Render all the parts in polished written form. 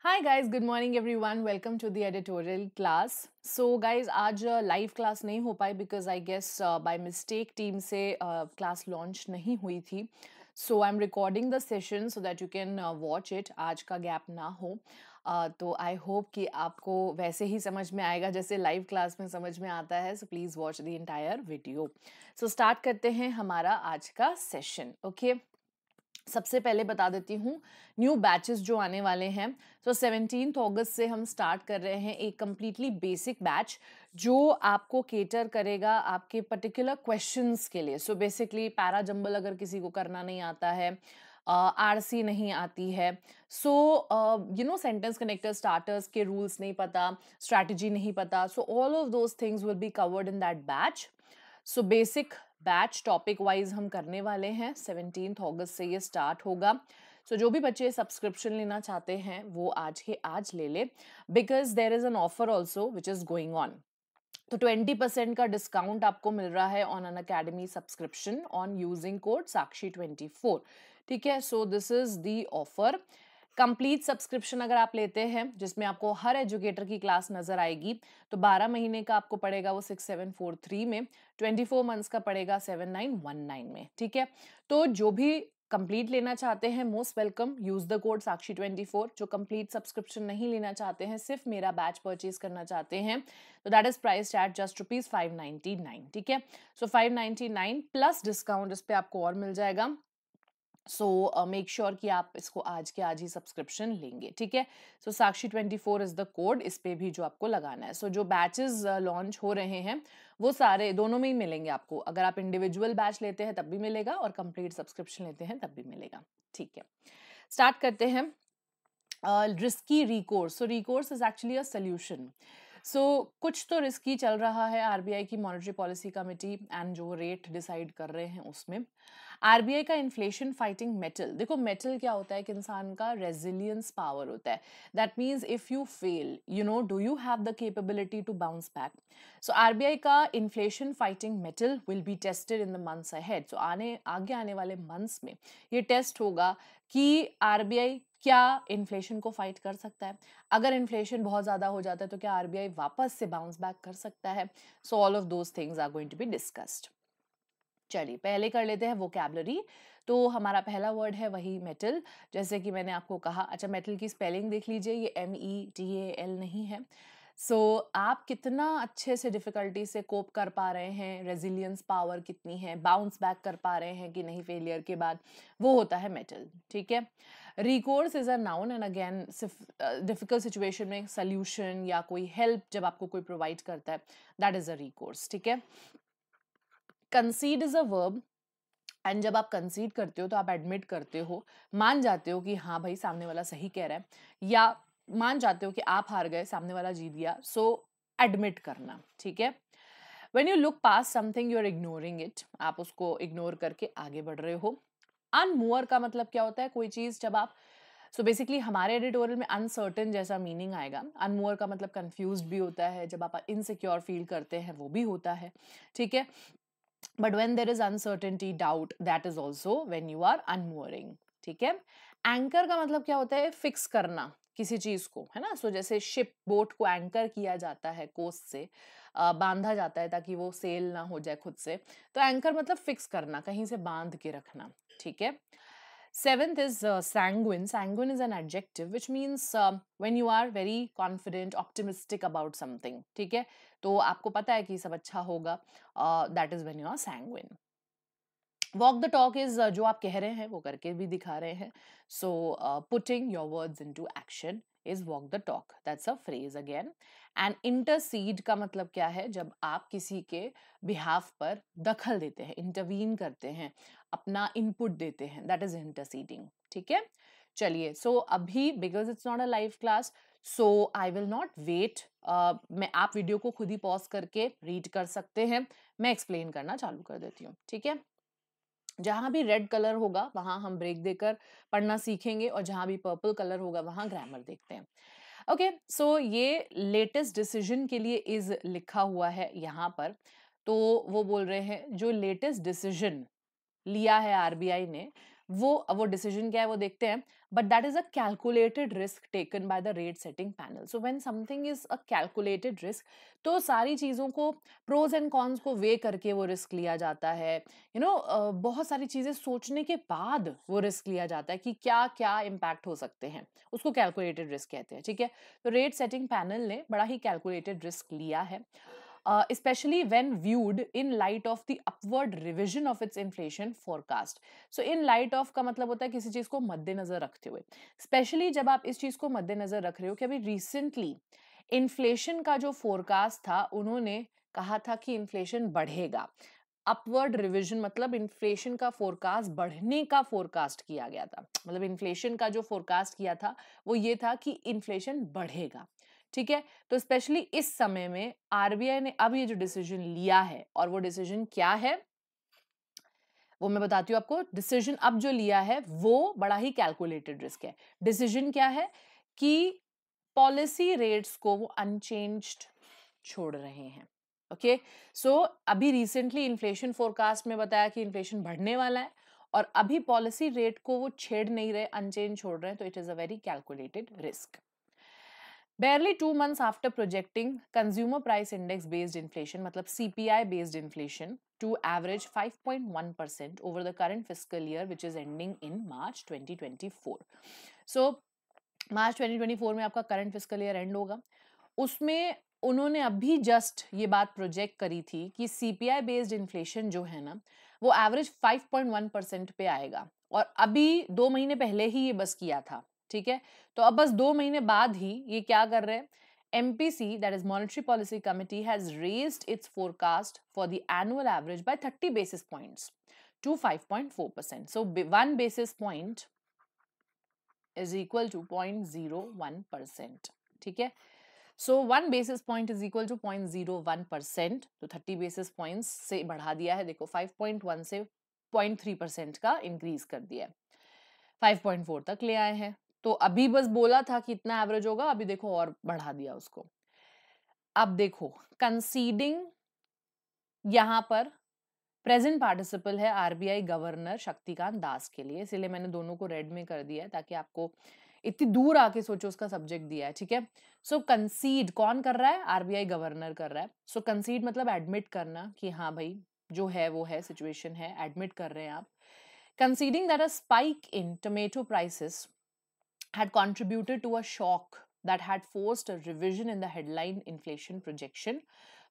Hi guys, good morning everyone, welcome to the editorial class. So guys, आज live class नहीं हो पाई because I guess by mistake team से class launch नहीं हुई थी। So I am recording the session so that you can watch it, आज का गैप ना हो। तो आई होप कि आपको वैसे ही समझ में आएगा जैसे लाइव क्लास में समझ में आता है। So please watch the entire video. So start करते हैं हमारा आज का सेशन। ओके, सबसे पहले बता देती हूँ न्यू बैचेस जो आने वाले हैं। तो 17 अगस्त से हम स्टार्ट कर रहे हैं एक कम्प्लीटली बेसिक बैच जो आपको केटर करेगा आपके पर्टिकुलर क्वेश्चंस के लिए। सो बेसिकली पैरा जंबल अगर किसी को करना नहीं आता है, आरसी नहीं आती है, सो सेंटेंस कनेक्टर स्टार्टर्स के रूल्स नहीं पता, स्ट्रैटेजी नहीं पता, सो all of those things will be covered in that batch. So basic batch topic wise हम करने वाले हैं। 17 अगस्त से ये स्टार्ट होगा। सो जो भी बच्चे सब्सक्रिप्शन लेना चाहते हैं वो आज के आज ले ले, because there is an offer also which is going on. तो 20% का डिस्काउंट आपको मिल रहा है on Unacademy subscription on using code साक्षी24। ठीक है, so this is the offer. Complete subscription अगर आप लेते हैं जिसमें आपको हर एजुकेटर की क्लास नजर आएगी तो 12 महीने का आपको पड़ेगा वो 6743 में, 24 मंथ्स का पड़ेगा 7919 में। ठीक है, तो जो भी कंप्लीट लेना चाहते हैं most welcome, use the code साक्षी24। जो कंप्लीट सब्सक्रिप्शन नहीं लेना चाहते हैं, सिर्फ मेरा बैच परचेज करना चाहते हैं, तो that is price at just rupees 599। ठीक है, सो 599 प्लस डिस्काउंट इस पे आपको और मिल जाएगा। सो मेक श्योर कि आप इसको आज के आज ही सब्सक्रिप्शन लेंगे। ठीक है, सो साक्षी24 इज द कोड, इस पे भी जो आपको लगाना है। सो जो बैचेस लॉन्च हो रहे हैं वो सारे दोनों में ही मिलेंगे आपको। अगर आप इंडिविजुअल बैच लेते हैं तब भी मिलेगा और कंप्लीट सब्सक्रिप्शन लेते हैं तब भी मिलेगा। ठीक है, स्टार्ट करते हैं। Risky recourse. So recourse is actually a solution. So कुछ तो रिस्की चल रहा है आरबीआई की मॉनेटरी पॉलिसी कमेटी एंड जो रेट डिसाइड कर रहे हैं उसमें। आरबीआई का इन्फ्लेशन फाइटिंग मेटल, देखो मेटल क्या होता है कि इंसान का रेजिलियंस पावर होता है। That means if you fail, do you have the capability to bounce back. So RBI का inflation fighting mettle will be tested in the months ahead. So आगे आने वाले मंथ्स में ये टेस्ट होगा कि आरबीआई क्या इन्फ्लेशन को फाइट कर सकता है। अगर इन्फ्लेशन बहुत ज्यादा हो जाता है तो क्या आरबीआई वापस से बाउंस बैक कर सकता है। So all of those things are going to be discussed. चलिए पहले कर लेते हैं वोकैबुलरी। तो हमारा पहला वर्ड है वही मेटल। जैसे कि मैंने आपको कहा, अच्छा मेटल की स्पेलिंग देख लीजिए, ये METAL नहीं है। सो आप कितना अच्छे से डिफिकल्टी से कोप कर पा रहे हैं, रेजिलियंस पावर कितनी है, बाउंस बैक कर पा रहे हैं कि नहीं फेलियर के बाद, वो होता है मेटल। ठीक है, recourse is a noun and again सिर्फ डिफिकल्ट सिचुएशन में सोल्यूशन या कोई हेल्प जब आपको कोई प्रोवाइड करता है, दैट इज अ रिकोर्स। ठीक है, कंसीड इज अ वर्ब एंड जब आप कंसीड करते हो तो आप एडमिट करते हो, मान जाते हो कि हाँ भाई सामने वाला सही कह रहा है, या मान जाते हो कि आप हार गए सामने वाला जीत गया। सो एडमिट करना। ठीक है, when you look past something you are ignoring it, आप उसको इग्नोर करके आगे बढ़ रहे हो। अनमूअर का मतलब क्या होता है, कोई चीज जब आप, सो बेसिकली हमारे एडिटोरियल में अनसर्टन जैसा मीनिंग आएगा। अनमूअर का मतलब कंफ्यूज्ड भी होता है, जब आप इनसिक्योर फील करते हैं वो भी होता है। ठीक है, but when there is uncertainty, doubt, that is also when you are unmooring. ठीक है, एंकर का मतलब क्या होता है, फिक्स करना किसी चीज को, है ना। सो जैसे शिप बोट को एंकर किया जाता है, कोस्ट से बांधा जाता है ताकि वो सेल ना हो जाए खुद से। तो एंकर मतलब फिक्स करना, कहीं से बांध के रखना। ठीक है, seventh is sanguine. Sanguine is an adjective which means when you are very confident, optimistic about something. ठीक है, तो आपको पता है कि सब अच्छा होगा, that is when you are sanguine. Walk the talk is जो आप कह रहे हैं वो करके भी दिखा रहे हैं। So putting your words into action is walk the talk, that's a phrase again. And intercede का मतलब क्या है, जब आप किसी के बिहाफ पर दखल देते हैं, इंटरवीन करते हैं, अपना इनपुट देते हैं, दैट इज इंटरसीडिंग। ठीक है, चलिए सो अभी because it's not a live class, so I will not wait. मैं, आप वीडियो को खुद ही पॉज करके रीड कर सकते हैं, मैं एक्सप्लेन करना चालू कर देती हूँ। ठीक है, जहां भी रेड कलर होगा वहां हम ब्रेक देकर पढ़ना सीखेंगे, और जहां भी पर्पल कलर होगा वहां ग्रामर देखते हैं। ओके, सो ये लेटेस्ट डिसीजन के लिए इज लिखा हुआ है यहाँ पर। तो वो बोल रहे हैं जो लेटेस्ट डिसीजन लिया है आरबीआई ने वो डिसीजन क्या है वो देखते हैं, but that is a calculated risk taken by the rate setting panel. So when something is a calculated risk, तो सारी चीज़ों को प्रोज एंड कॉन्स को वे करके वो रिस्क लिया जाता है. बहुत सारी चीज़ें सोचने के बाद वो रिस्क लिया जाता है कि क्या क्या इम्पैक्ट हो सकते हैं, उसको कैलकुलेटेड रिस्क कहते हैं. ठीक है, तो रेट सेटिंग पैनल ने बड़ा ही कैलकुलेटेड रिस्क लिया है, especially when viewed in light of the upward revision of its inflation forecast. So in light of का मतलब होता है किसी चीज को मद्देनजर रखते हुए, स्पेशली जब आप इस चीज को मद्देनजर रख रहे हो कि अभी रिसेंटली इन्फ्लेशन का जो फोरकास्ट था, उन्होंने कहा था कि इन्फ्लेशन बढ़ेगा. अपवर्ड रिविजन मतलब इन्फ्लेशन का फोरकास्ट बढ़ने का फोरकास्ट किया गया था, मतलब इन्फ्लेशन का जो फोरकास्ट किया था वो ये था कि इन्फ्लेशन बढ़ेगा. ठीक है, तो स्पेशली इस समय में आरबीआई ने अब ये जो डिसीजन लिया है, और वो डिसीजन क्या है वो मैं बताती हूँ आपको. डिसीजन अब जो लिया है वो बड़ा ही कैलकुलेटेड रिस्क है. डिसीजन क्या है कि पॉलिसी रेट्स को वो अनचेंज्ड छोड़ रहे हैं. ओके, सो अभी रिसेंटली इन्फ्लेशन फोरकास्ट में बताया कि इन्फ्लेशन बढ़ने वाला है, और अभी पॉलिसी रेट को वो छेड़ नहीं रहे, अनचेंज छोड़ रहे हैं, तो it is a very calculated risk. Barely 2 months after projecting consumer price index based inflation, मतलब CPI based inflation, to average 5.1% over the current fiscal year, which is ending in March 2024. So, March 2024 में आपका current fiscal year end होगा. उसमें उन्होंने अभी just ये बात project करी थी कि CPI बेस्ड इन्फ्लेशन जो है ना वो एवरेज 5.1% पे आएगा, और अभी 2 महीने पहले ही ये बस किया था. ठीक है, तो अब बस 2 महीने बाद ही ये क्या कर रहे हैं, MPC, that is Monetary Policy Committee, has raised its forecast for the annual average by 30 basis points to 5.4%. So 1 basis point is equal to 0.01%. ठीक है, so 1 basis point is equal to 0.01%, तो 30 बेसिस पॉइंट्स से बढ़ा दिया है. देखो 5.1 से 0.3% का इंक्रीज कर दिया है, 5.4 तक ले आए हैं. तो अभी बस बोला था कि इतना एवरेज होगा, अभी देखो और बढ़ा दिया उसको. अब देखो कंसीडिंग यहां पर प्रेजेंट पार्टिसिपल है आरबीआई गवर्नर शक्तिकांत दास के लिए, इसीलिए मैंने दोनों को रेड में कर दिया है ताकि आपको इतनी दूर आके सोचो उसका सब्जेक्ट दिया है. ठीक है, सो कंसीड कौन कर रहा है, आरबीआई गवर्नर कर रहा है. सो कंसीड मतलब एडमिट करना कि हाँ भाई जो है वो है, सिचुएशन है, एडमिट कर रहे हैं आप. Conceding that a spike in tomato prices had contributed to a shock that had forced a revision in the headline inflation projection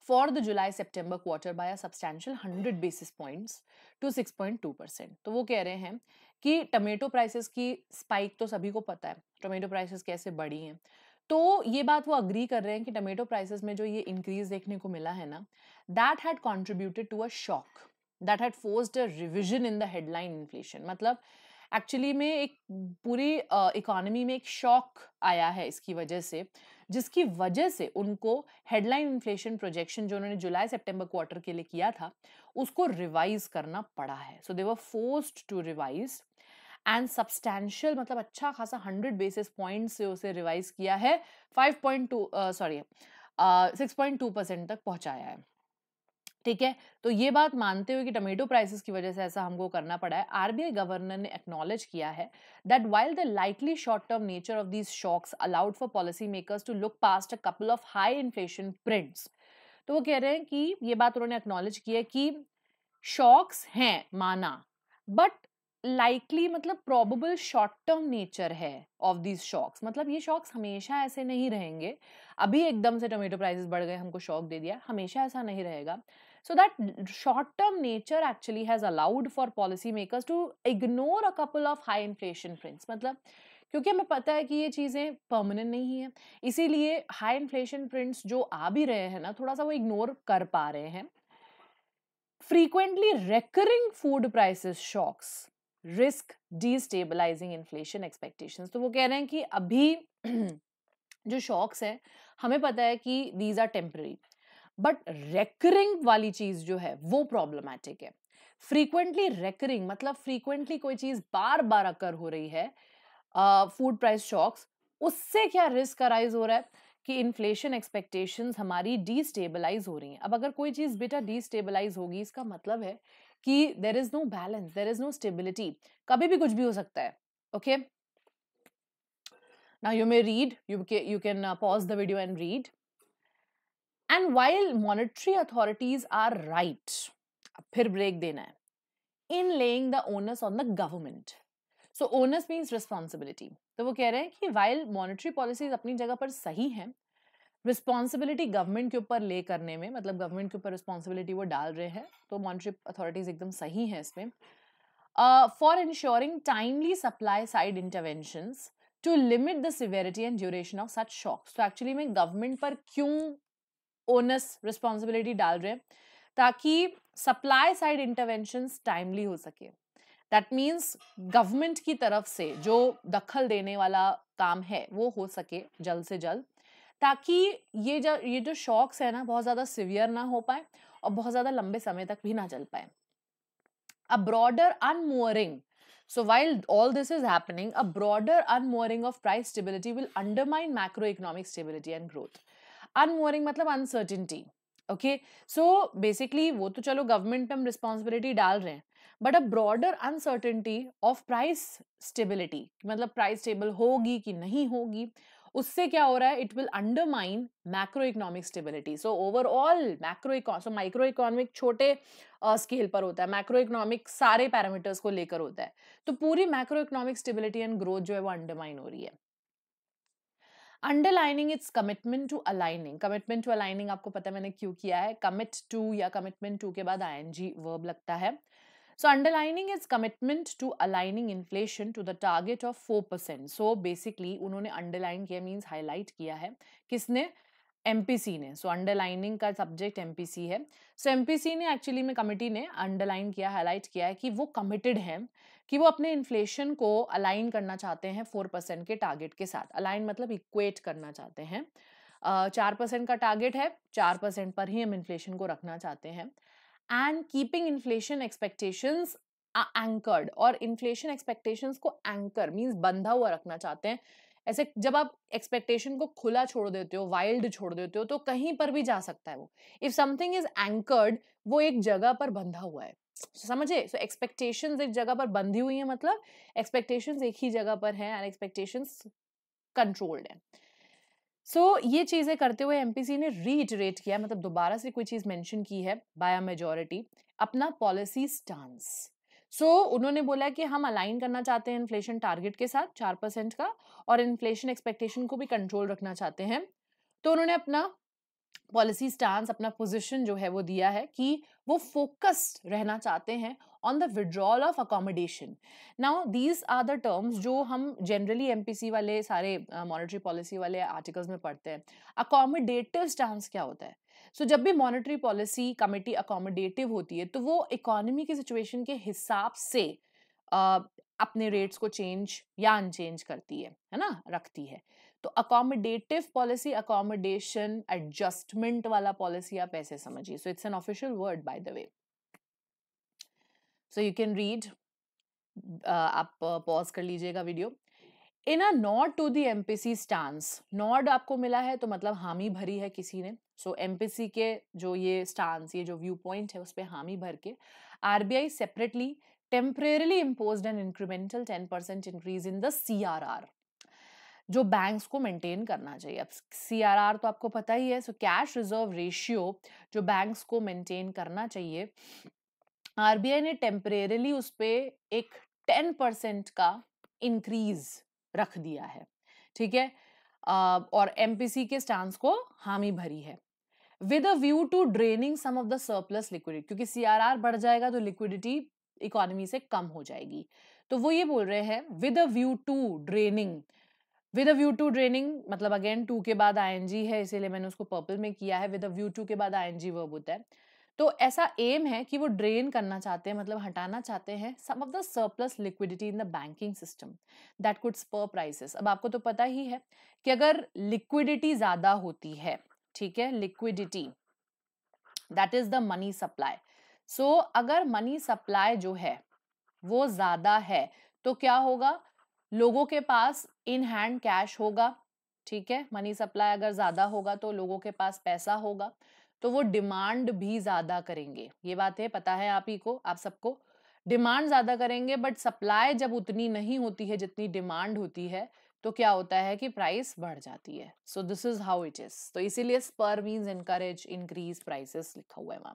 for the July-September quarter by a substantial 100 basis points to 6.2%. तो वो कह रहे हैं कि tomato prices की spike तो सभी को पता है, टमेटो प्राइसेस कैसे बढ़ी हैं, तो ये बात वो अग्री कर रहे हैं कि टमेटो प्राइसेस में जो ये इंक्रीज देखने को मिला है ना, that had contributed to a shock that had forced a revision in the headline inflation. मतलब एक्चुअली में एक पूरी इकोनॉमी में एक शॉक आया है इसकी वजह से, जिसकी वजह से उनको हेडलाइन इन्फ्लेशन प्रोजेक्शन जो उन्होंने जुलाई सितंबर क्वार्टर के लिए किया था उसको रिवाइज करना पड़ा है. So they were forced to revise and substantial, मतलब अच्छा खासा 100 बेसिस पॉइंट से उसे रिवाइज किया है, 6.2% तक पहुंचाया है. ठीक है, तो ये बात मानते हुए कि टमेटो प्राइसेस की वजह से ऐसा हमको करना पड़ा है, आरबीआई गवर्नर ने एक्नॉलेज किया है that while the likely short term nature of these shocks allowed for policy makers to look past a couple of high inflation prints. तो वो कह रहे हैं कि ये बात उन्होंने एक्नॉलेज की है कि शॉक्स हैं माना, बट लाइकली मतलब प्रोबेबल शॉर्ट टर्म नेचर है ऑफ दीज शॉक्स, मतलब ये शॉक्स हमेशा ऐसे नहीं रहेंगे. अभी एकदम से टोमेटो प्राइसेस बढ़ गए, हमको शॉक दे दिया, हमेशा ऐसा नहीं रहेगा. So that short-term nature actually has allowed for policymakers to ignore a couple of high inflation prints. मतलब क्योंकि हमें पता है कि ये चीजें परमानेंट नहीं है, इसीलिए हाई इन्फ्लेशन प्रिंट्स जो आ भी रहे हैं ना, थोड़ा सा वो इग्नोर कर पा रहे हैं. Frequently recurring food prices shocks risk destabilizing inflation expectations. तो वो कह रहे हैं कि अभी जो शॉक्स हैं हमें पता है कि these are temporary, but recurring वाली चीज जो है वो प्रॉब्लमैटिक है. फ्रीक्वेंटली रेकरिंग मतलब फ्रीक्वेंटली कोई चीज बार बार अकर हो रही है, फूड प्राइस शॉक्स, उससे क्या रिस्क अराइज हो रहा है कि इन्फ्लेशन एक्सपेक्टेशंस हमारी डीस्टेबलाइज हो रही हैं. अब अगर कोई चीज बेटा डीस्टेबलाइज होगी, इसका मतलब है कि there is no balance, there is no stability, कभी भी कुछ भी हो सकता है. Okay, now you may read, you can pause the video and read. And while monetary authorities are right, फिर ब्रेक देना है, in laying the onus on the government. So onus means responsibility. तो वो कह रहे हैं कि while monetary policies अपनी जगह पर सही हैं, रिस्पॉन्सिबिलिटी गवर्नमेंट के ऊपर ले करने में, मतलब गवर्नमेंट के ऊपर रिस्पॉन्सिबिलिटी वो डाल रहे हैं, तो मॉनिटरी अथॉरिटीज एकदम सही है इसमें. For ensuring timely supply side interventions to limit the severity and duration of such shocks. तो एक्चुअली में गवर्नमेंट पर क्यों ओनस रिस्पॉन्सिबिलिटी डाल रहे हैं? ताकि सप्लाई साइड इंटरवेंशंस टाइमली हो सके. दैट मीन्स गवर्नमेंट की तरफ से जो दखल देने वाला काम है वो हो सके जल्द से जल्द, ताकि ये जो शॉक्स है ना बहुत ज्यादा सिवियर ना हो पाए और बहुत ज्यादा लंबे समय तक भी ना चल पाए. A broader unmooring. So while all this is happening, a broader unmooring of price stability will undermine macroeconomic stability and growth. Unmooring मतलब uncertainty. Okay, so basically वो तो चलो गवर्नमेंट पे हम रिस्पॉन्सिबिलिटी डाल रहे हैं, but a broader uncertainty of price stability, मतलब प्राइस स्टेबल होगी कि नहीं होगी, उससे क्या हो रहा है, it will undermine macro economic stability. So overall micro economic छोटे स्केल पर होता है, मैक्रो इकोनॉमिक सारे पैरामीटर्स को लेकर होता है, तो पूरी macro economic stability and growth जो है वो अंडरमाइन हो रही है. Underlining its commitment to aligning. Commitment to aligning आपको पता है मैंने क्यों किया है, कमिट टू या कमिटमेंट टू के बाद आईएनजी वर्ब लगता है. So underlining its commitment to aligning inflation to the target of 4%. So basically उन्होंने underline किया means highlight किया है, किसने? MPC ने. So underlining का subject MPC है. So MPC ने actually में committee ने underline किया, highlight किया है कि वो committed हैं कि वो अपने inflation को align करना चाहते हैं 4% के target के साथ. Align मतलब equate करना चाहते हैं. 4% का target है, 4% पर ही हम inflation को रखना चाहते हैं. And keeping inflation expectations anchored, और inflation expectations को anchor means बंधा हुआ रखना चाहते हैं. ऐसे जब आप expectation को खुला छोड़ देते हो, wild छोड़ देते हो, तो कहीं पर भी जा सकता है वो. If something is anchored, वो एक जगह पर बंधा हुआ है, समझे? So expectations एक जगह पर बंधी हुई है, मतलब expectations एक ही जगह पर है and expectations controlled है. सो ये चीजें करते हुए एमपीसी ने रीइटरेट किया, मतलब दोबारा से कोई चीज मेंशन की है बाय अ मेजॉरिटी, अपना पॉलिसी स्टांस. सो उन्होंने बोला कि हम अलाइन करना चाहते हैं इन्फ्लेशन टारगेट के साथ 4% का, और इन्फ्लेशन एक्सपेक्टेशन को भी कंट्रोल रखना चाहते हैं. तो उन्होंने अपना पॉलिसी स्टांस, अपना पोजीशन जो है वो दिया है कि वो फोकस्ड रहना चाहते हैं on the withdrawal of accommodation. Now these are the terms जो हम जनरली एमपीसी वाले सारे मॉनेटरी पॉलिसी वाले आर्टिकल्स में पढ़ते हैं. अकोमोडेटिव स्टांस क्या होता है? सो जब भी मॉनेटरी पॉलिसी कमिटी अकोमोडेटिव होती है तो वो इकोनॉमी की सिचुएशन के हिसाब से अपने रेट्स को चेंज या अनचेंज करती है ना, रखती है. तो अकोमोडेटिव पॉलिसी, अकोमोडेशन एडजस्टमेंट वाला पॉलिसी आप ऐसे समझिए. So it's an official word by the way. So you can read, आप पॉज कर लीजिएगा video. In a nod to the MPC stance, nod आपको मिला है तो मतलब हामी भरी है किसी ने. सो एमपीसी के जो ये स्टांस, ये जो व्यू पॉइंट है उस पर हामी भर के RBI separately temporarily imposed an incremental 10% increase in the CRR, जो बैंक्स को मेंटेन करना चाहिए. अब सीआरआर तो आपको पता ही है, सो कैश रिजर्व रेशियो जो बैंक्स को मेंटेन करना चाहिए, आरबीआई ने टेम्परेरली उस पे एक 10% का इंक्रीज रख दिया है, ठीक है. और एमपीसी के स्टांस को हामी भरी है with a view to draining some of the surplus liquidity, क्योंकि सीआरआर बढ़ जाएगा तो लिक्विडिटी इकोनॉमी से कम हो जाएगी. तो वो ये बोल रहे हैं with a view to draining. With a view to draining मतलब अगेन टू के बाद आईएनजी है, इसीलिए मैंने उसको पर्पल में किया है. विद अ व्यू टू के बाद आईएनजी वर्ब होता है. तो ऐसा एम है कि वो ड्रेन करना चाहते हैं, मतलब हटाना चाहते हैं some of the surplus liquidity in the banking system that could spur prices. अब आपको तो पता ही है कि अगर लिक्विडिटी ज्यादा होती है, ठीक है, liquidity that is the money supply. So अगर मनी सप्लाई जो है वो ज्यादा है तो क्या होगा, लोगों के पास इन हैंड कैश होगा, ठीक है. मनी सप्लाई अगर ज्यादा होगा तो लोगों के पास पैसा होगा, तो वो डिमांड भी ज्यादा करेंगे। ये बात है, पता है आप ही को, आप सबको। डिमांड ज्यादा करेंगे, बट सप्लाई जब उतनी नहीं होती है जितनी डिमांड होती है, तो क्या होता है कि प्राइस बढ़ जाती है। So this is how it is. तो इसीलिए spur means encourage, increase prices लिखा हुआ है वहां,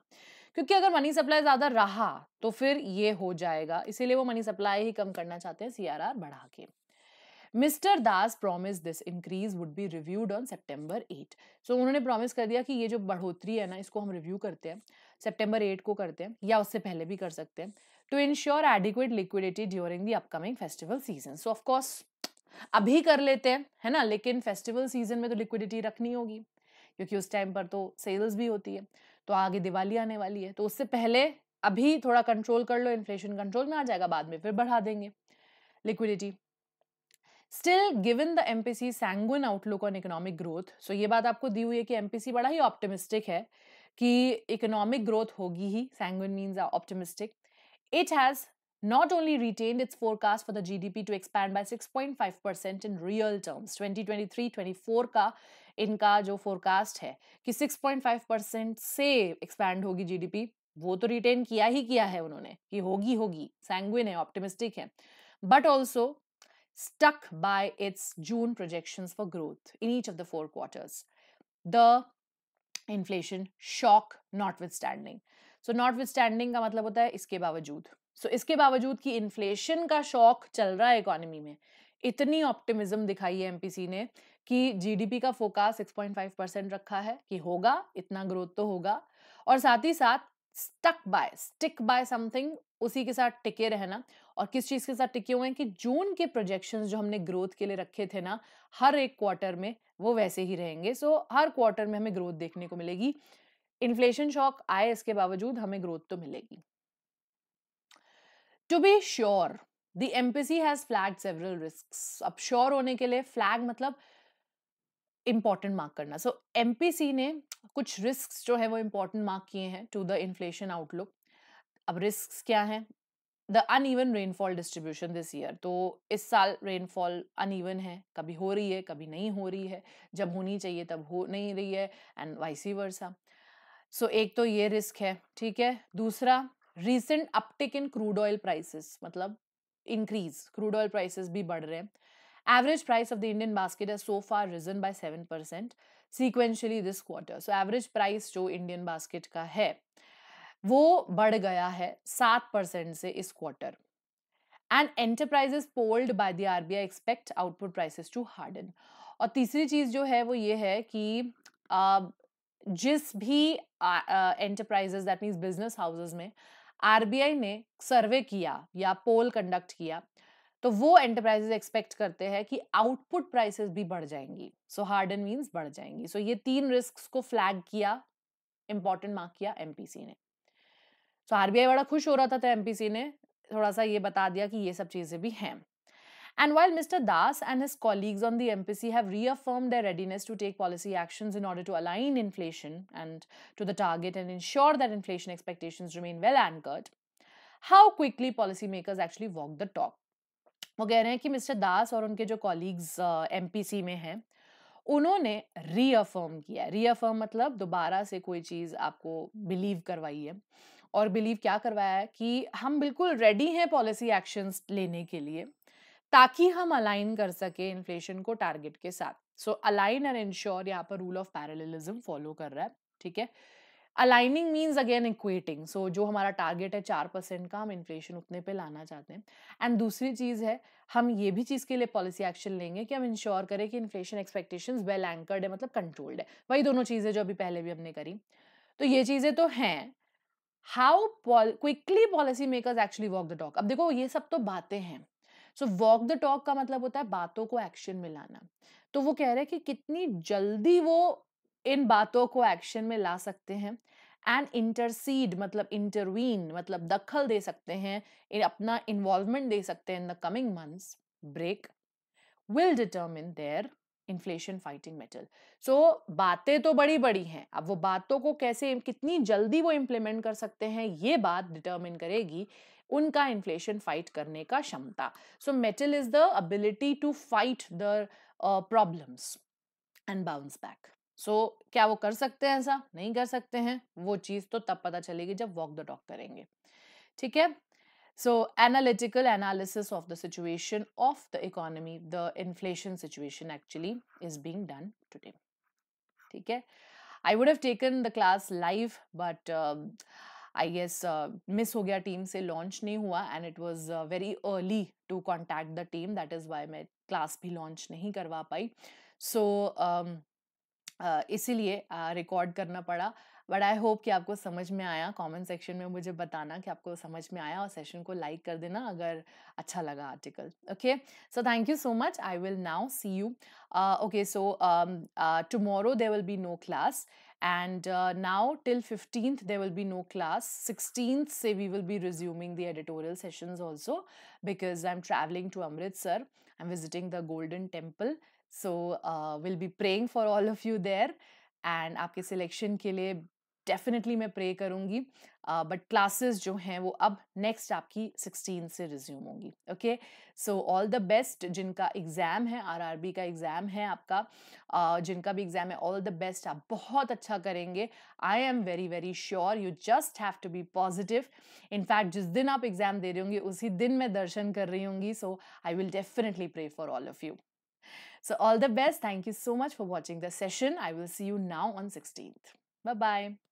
क्योंकि अगर मनी सप्लाई ज्यादा रहा तो फिर ये हो जाएगा, इसीलिए वो मनी सप्लाई ही कम करना चाहते हैं सीआरआर बढ़ा के। Mister Das promise this increase would be reviewed on सितंबर 8। सो उन्होंने प्रॉमिस कर दिया कि ये जो बढ़ोतरी है ना, इसको हम रिव्यू करते हैं, सितंबर 8 को करते हैं, या उससे पहले भी कर सकते हैं, to ensure adequate liquidity during the upcoming festival season. So of course अभी कर लेते हैं, है ना, लेकिन फेस्टिवल सीजन में तो लिक्विडिटी रखनी होगी, क्योंकि उस टाइम पर तो सेल्स भी होती है, तो आगे दिवाली आने वाली है, तो उससे पहले अभी थोड़ा कंट्रोल कर लो, इन्फ्लेशन कंट्रोल में आ जाएगा, बाद में फिर बढ़ा देंगे liquidity. Still given the MPC sanguine outlook on economic growth, so ये बात आपको दी हुई है कि एमपीसी बड़ा ही ऑप्टिमिस्टिक है कि इकोनॉमिक ग्रोथ होगी ही, sanguine means optimistic. It has not only retained its forecast for the GDP to expand by 6.5% in real terms, 2023-24 का इनका जो फोरकास्ट है कि 6.5% से एक्सपैंड होगी जीडीपी, वो तो रिटेन किया ही किया है उन्होंने कि होगी होगी, सैंग्विन है, ऑप्टिमिस्टिक है, but also stuck by its June projections for growth in each of the 4 quarters. The inflation shock notwithstanding. So notwithstanding का मतलब होता है इसके बावजूद। So इसके बावजूद कि इन्फ्लेशन का शॉक चल रहा है इकोनॉमी में, इतनी ऑप्टिमिज्म दिखाई है एमपीसी ने कि जीडीपी का फोकास्ट 6.5% रखा है कि होगा, इतना ग्रोथ तो होगा, और साथ ही साथ स्टिक बाय समथिंग, उसी के साथ टिके रहना। और किस चीज के साथ टिके हुए हैं कि जून के प्रोजेक्शंस जो हमने ग्रोथ के लिए रखे थे ना, हर एक क्वार्टर में वो वैसे ही रहेंगे। सो हर क्वार्टर में हमें ग्रोथ देखने को मिलेगी, इन्फ्लेशन शॉक आए इसके बावजूद हमें ग्रोथ तो मिलेगी। To be sure the MPC has flagged several risks. अब श्योर होने के लिए, फ्लैग मतलब इंपॉर्टेंट मार्क करना। सो एमपीसी ने कुछ रिस्क्स जो है वो इंपॉर्टेंट मार्क किए हैं टू द इन्फ्लेशन आउटलुक। अब रिस्क्स क्या हैं? The uneven rainfall distribution this year, तो इस साल रेनफॉल अनइवन है, कभी हो रही है कभी नहीं हो रही है, जब होनी चाहिए तब हो नहीं रही है, एंड वाइसी वर्सा। सो एक तो ये रिस्क है, ठीक है। दूसरा, recent uptick in crude oil prices, मतलब इंक्रीज, क्रूड ऑयल प्राइसेस भी बढ़ रहे हैं। Average price of the Indian basket has so far risen by 7% sequentially this quarter. So average price जो इंडियन बास्केट का है वो बढ़ गया है 7% से इस quarter. And enterprises polled by the RBI expect output prices to harden. और तीसरी चीज जो है वो ये है कि जिस भी enterprises, that means business houses में आरबीआई ने सर्वे किया या पोल कंडक्ट किया, तो वो एंटरप्राइजेस एक्सपेक्ट करते हैं कि आउटपुट प्राइसेस भी बढ़ जाएंगी। सो हार्डन मीन्स बढ़ जाएंगी। सो ये 3 रिस्क को फ्लैग किया, इंपॉर्टेंट मार्क किया एमपीसी ने। तो आरबीआई बड़ा खुश हो रहा था, तो एमपीसी ने थोड़ा सा ये बता दिया कि ये सब चीजें भी हैं। And while Mr. Das and his colleagues on the MPC have reaffirmed their readiness to take policy actions in order to align inflation and to the target and ensure that inflation expectations remain well anchored, how quickly policymakers actually walk the talk? वो कह रहे हैं कि mister दास और उनके जो colleagues MPC में हैं, उन्होंने रीअफर्म किया। रीअफर्म मतलब दोबारा से कोई चीज आपको बिलीव करवाई है। और बिलीव क्या करवाया है कि हम बिल्कुल रेडी हैं पॉलिसी एक्शंस लेने के लिए, ताकि हम अलाइन कर सके इन्फ्लेशन को टारगेट के साथ। सो अलाइन एंड इंश्योर यहाँ पर रूल ऑफ पैरेललिज्म फॉलो कर रहा है, ठीक है। अलाइनिंग मीन्स अगेन इक्वेटिंग, सो जो हमारा टारगेट है 4% का, हम इन्फ्लेशन उतने पे लाना चाहते हैं। एंड दूसरी चीज है, हम ये भी चीज के लिए पॉलिसी एक्शन लेंगे कि हम इंश्योर करें कि इन्फ्लेशन एक्सपेक्टेशंस वेल एंकर्ड है, मतलब कंट्रोल्ड है। वही दोनों चीजें जो अभी पहले भी हमने करी, तो ये चीजें तो हैं। How quickly policy makers actually walk the talk. अब देखो ये सब तो बातें हैं। सो वॉक द टॉक का मतलब होता है बातों को एक्शन में लाना। तो वो कह रहे हैं कि कितनी जल्दी वो इन बातों को एक्शन में ला सकते हैं, एंड इंटरसीड मतलब इंटरवीन मतलब दखल दे सकते हैं, अपना इन्वॉल्वमेंट दे सकते हैं in the coming months break, will determine their inflation fighting mettle. So बातें तो बड़ी बड़ी हैं, अब वो बातों को कैसे, कितनी जल्दी वो इम्प्लीमेंट कर सकते हैं, ये बात डिटरमिन करेगी उनका इन्फ्लेशन फाइट करने का क्षमता। So mettle is the ability to fight the problems and bounce back. क्या वो कर सकते हैं ऐसा? नहीं कर सकते हैं, वो चीज़ तो तब पता चलेगी जब वॉक द टॉक करेंगे, ठीक है? So analytical analysis of the situation of the economy, the inflation situation actually is being done today. ठीक है? I would have taken the class live, but I guess miss हो गया team से, launch नहीं हुआ and it was very early to contact the team. That is why मैं class भी launch नहीं करवा पाई. So इसीलिए रिकॉर्ड करना पड़ा, बट आई होप कि आपको समझ में आया. कमेंट सेक्शन में मुझे बताना कि आपको समझ में आया और सेशन को लाइक कर देना अगर अच्छा लगा article. Okay, so thank you so much. I will now see you. Okay, so tomorrow there will be no class and now till 15th there will be no class. 16th say we will be resuming the editorial sessions also, because I'm traveling to Amritsar. I'm visiting the Golden Temple. So we'll be praying for all of you there, and आपके selection के लिए definitely मैं pray करूंगी. But classes जो हैं वो अब next आपकी 16 से रिज्यूम होंगी. Okay, so all the best. जिनका एग्ज़ाम है, आरआरबी का एग्ज़ाम है आपका, जिनका भी एग्ज़ाम है, ऑल द बेस्ट. आप बहुत अच्छा करेंगे. I am very very sure. You just have to be positive. In fact जिस दिन आप एग्ज़ाम दे रहे होंगे उसी दिन मैं दर्शन कर रही होंगी. So I will definitely pray for all of you. So all the best. Thank you so much for watching the session. I will see you now on 16th. Bye-bye.